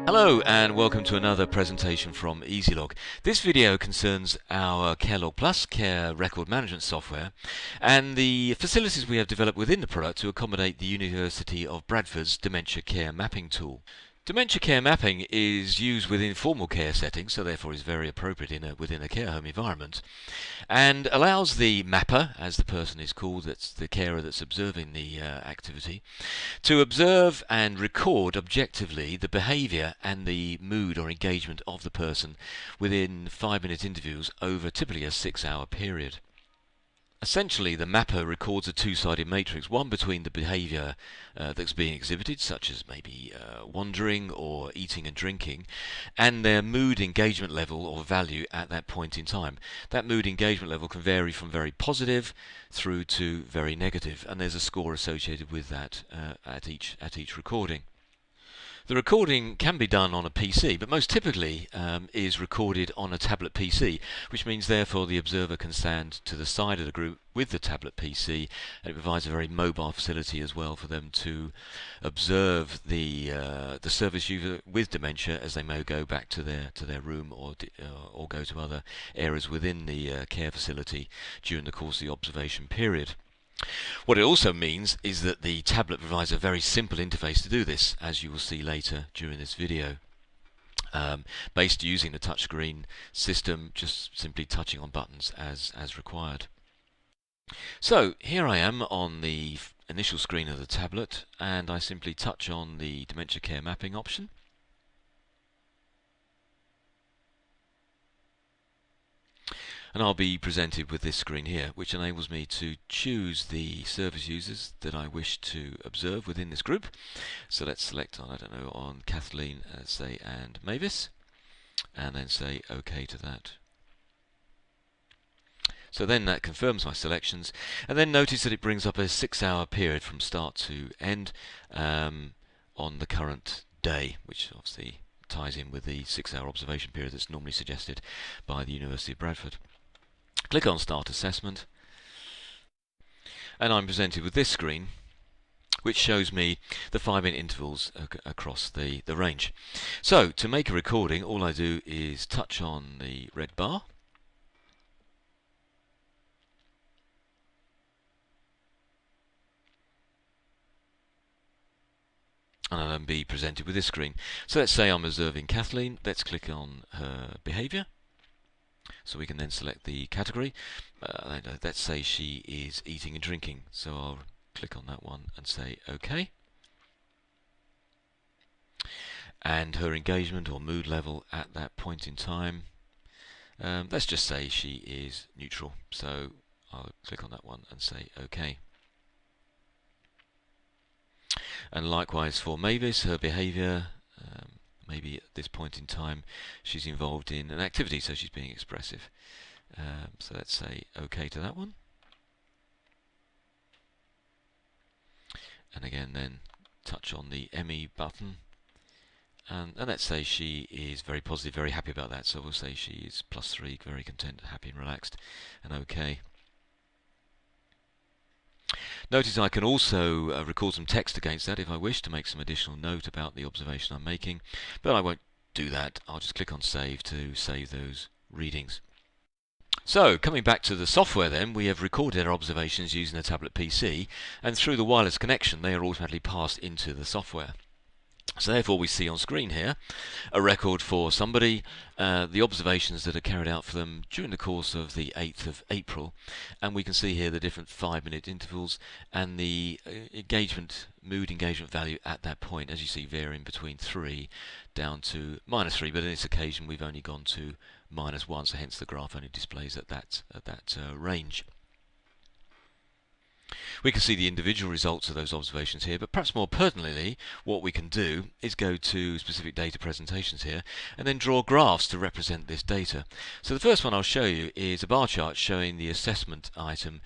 Hello and welcome to another presentation from easyLog. This video concerns our CareLog Plus care record management software and the facilities we have developed within the product to accommodate the University of Bradford's Dementia Care Mapping tool. Dementia Care Mapping is used within formal care settings, so therefore is very appropriate within a care home environment, and allows the mapper, as the person is called, that's the carer that's observing the activity, to observe and record objectively the behaviour and the mood or engagement of the person within 5-minute intervals over typically a 6-hour period. Essentially, the mapper records a two-sided matrix, one between the behaviour that's being exhibited, such as maybe wandering or eating and drinking, and their mood engagement level or value at that point in time. That mood engagement level can vary from very positive through to very negative, and there's a score associated with that at each recording. The recording can be done on a PC, but most typically is recorded on a tablet PC, which means therefore the observer can stand to the side of the group with the tablet PC, and it provides a very mobile facility as well for them to observe the service user with dementia as they may go back to their room or go to other areas within the care facility during the course of the observation period. What it also means is that the tablet provides a very simple interface to do this, as you will see later during this video. Based using the touchscreen system, just simply touching on buttons as required. So here I am on the initial screen of the tablet, and I simply touch on the Dementia Care Mapping option. And I'll be presented with this screen here, which enables me to choose the service users that I wish to observe within this group. So let's select on, on Kathleen, say, and Mavis, and then say OK to that. So then that confirms my selections, and then notice that it brings up a 6-hour period from start to end on the current day, which obviously ties in with the 6-hour observation period that's normally suggested by the University of Bradford. Click on Start Assessment, and I'm presented with this screen, which shows me the 5-minute intervals across the range. So to make a recording, all I do is touch on the red bar, and I'll then be presented with this screen. So let's say I'm observing Kathleen. Let's click on her behaviour. So we can then select the category. Let's say she is eating and drinking. So I'll click on that one and say OK. And her engagement or mood level at that point in time, let's just say she is neutral. So I'll click on that one and say OK. And likewise for Mavis, her behaviour, maybe at this point in time she's involved in an activity, so she's being expressive. So let's say OK to that one. And again then touch on the ME button. And let's say she is very positive, very happy about that. So we'll say she is +3, very content, happy and relaxed, and OK. Notice I can also record some text against that if I wish to make some additional note about the observation I'm making, but I won't do that. I'll just click on Save to save those readings. So, coming back to the software then, we have recorded our observations using a tablet PC, and through the wireless connection they are automatically passed into the software. So therefore we see on screen here a record for somebody, the observations that are carried out for them during the course of the 8th of April, and we can see here the different 5-minute intervals and the mood engagement value at that point, as you see, varying between 3 down to -3, but in this occasion we've only gone to -1, so hence the graph only displays at that range. We can see the individual results of those observations here, but perhaps more pertinently, what we can do is go to specific data presentations here and then draw graphs to represent this data. So the first one I'll show you is a bar chart showing the assessment item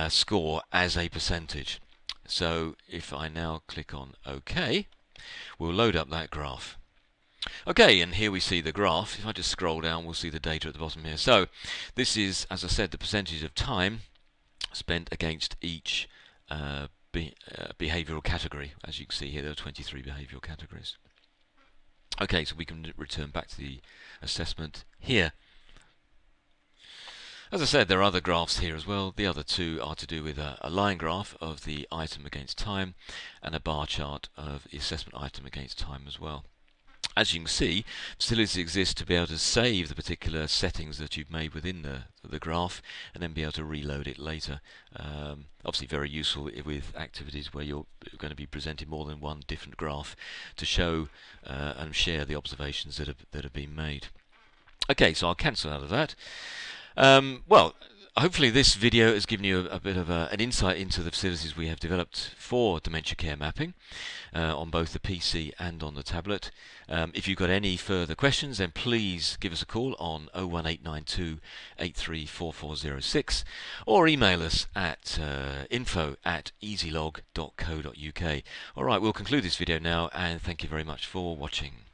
score as a percentage. So if I now click on OK, we'll load up that graph. Okay, and here we see the graph. If I just scroll down, we'll see the data at the bottom here. So this is, as I said, the percentage of time spent against each behavioural category. As you can see here, there are 23 behavioural categories. Okay, so we can return back to the assessment here. As I said, there are other graphs here as well. The other two are to do with a line graph of the item against time and a bar chart of the assessment item against time as well. As you can see, facilities exist to be able to save the particular settings that you've made within the graph and then be able to reload it later. Obviously very useful with activities where you're going to be presenting more than one different graph to show and share the observations that have been made. Okay, so I'll cancel out of that. Well, hopefully this video has given you a bit of an insight into the facilities we have developed for dementia care mapping on both the PC and on the tablet. If you've got any further questions, then please give us a call on 01892 834406 or email us at info@easylog.co.uk. Alright, we'll conclude this video now, and thank you very much for watching.